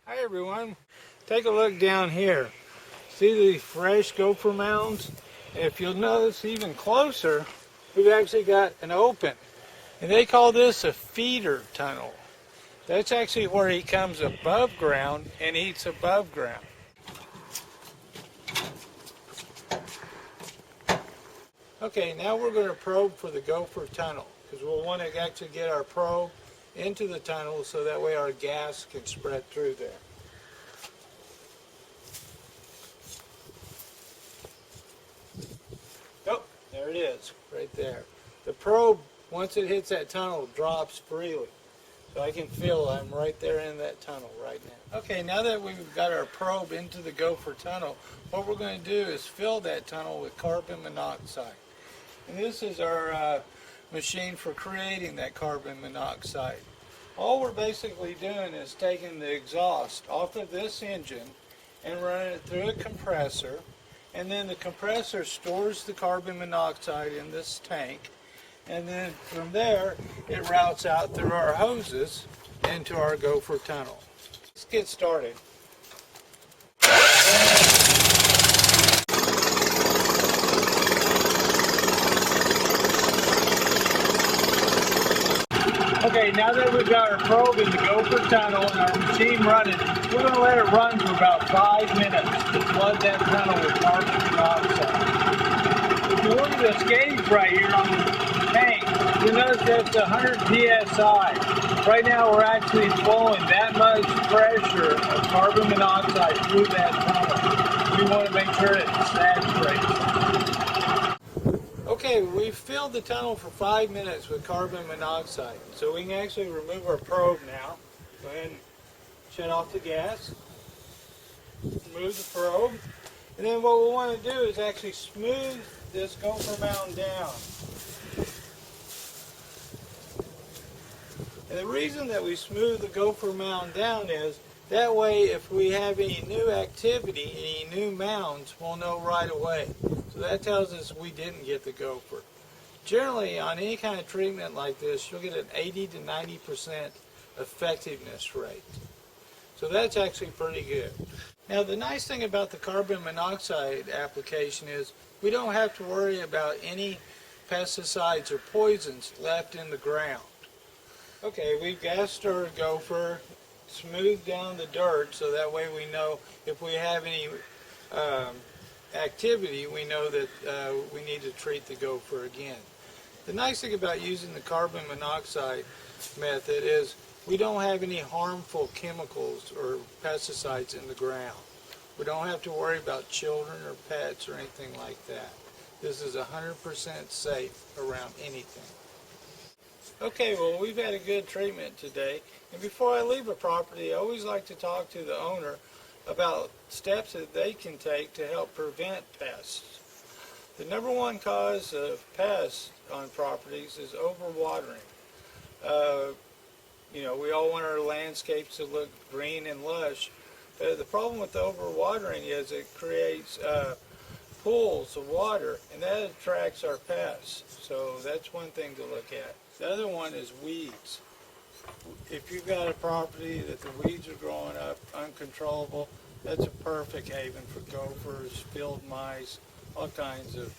Hi everyone, take a look down here. See these fresh gopher mounds? If you'll notice even closer, we've actually got an open. And they call this a feeder tunnel. That's actually where he comes above ground and eats above ground. Okay, now we're going to probe for the gopher tunnel because we'll want to actually get our probe into the tunnel so that way our gas can spread through there. Oh, there it is, right there. The probe, once it hits that tunnel, drops freely. So I can feel I'm right there in that tunnel right now. Okay, now that we've got our probe into the gopher tunnel, what we're going to do is fill that tunnel with carbon monoxide. And this is our machine for creating that carbon monoxide. All we're basically doing is taking the exhaust off of this engine and running it through a compressor, and then the compressor stores the carbon monoxide in this tank, and then from there it routes out through our hoses into our gopher tunnel. Let's get started. Okay, now that we've got our probe in the gopher tunnel and our machine running, we're going to let it run for about 5 minutes to flood that tunnel with carbon monoxide. If you look at this gauge right here on the tank, you'll notice that's 100 psi. Right now we're actually flowing that much pressure of carbon monoxide through that tunnel. We want to make sure it saturates. Okay, we've filled the tunnel for 5 minutes with carbon monoxide, so we can actually remove our probe now. Go ahead and shut off the gas, remove the probe, and then what we want to do is actually smooth this gopher mound down. And the reason that we smooth the gopher mound down is that way if we have any new activity, any new mounds, we'll know right away. So that tells us we didn't get the gopher. Generally, on any kind of treatment like this, you'll get an 80 to 90% effectiveness rate. So that's actually pretty good. Now, the nice thing about the carbon monoxide application is we don't have to worry about any pesticides or poisons left in the ground. Okay, we've gassed our gopher, smoothed down the dirt so that way we know if we have any activity, we know that we need to treat the gopher again. The nice thing about using the carbon monoxide method is we don't have any harmful chemicals or pesticides in the ground. We don't have to worry about children or pets or anything like that. This is 100% safe around anything. Okay, well, we've had a good treatment today, and before I leave a property, I always like to talk to the owner about steps that they can take to help prevent pests. The number one cause of pests on properties is overwatering. We all want our landscapes to look green and lush, but the problem with overwatering is it creates pools of water, and that attracts our pests. So that's one thing to look at. The other one is weeds. If you've got a property that the weeds are growing up uncontrollable, that's a perfect haven for gophers, field mice, all kinds of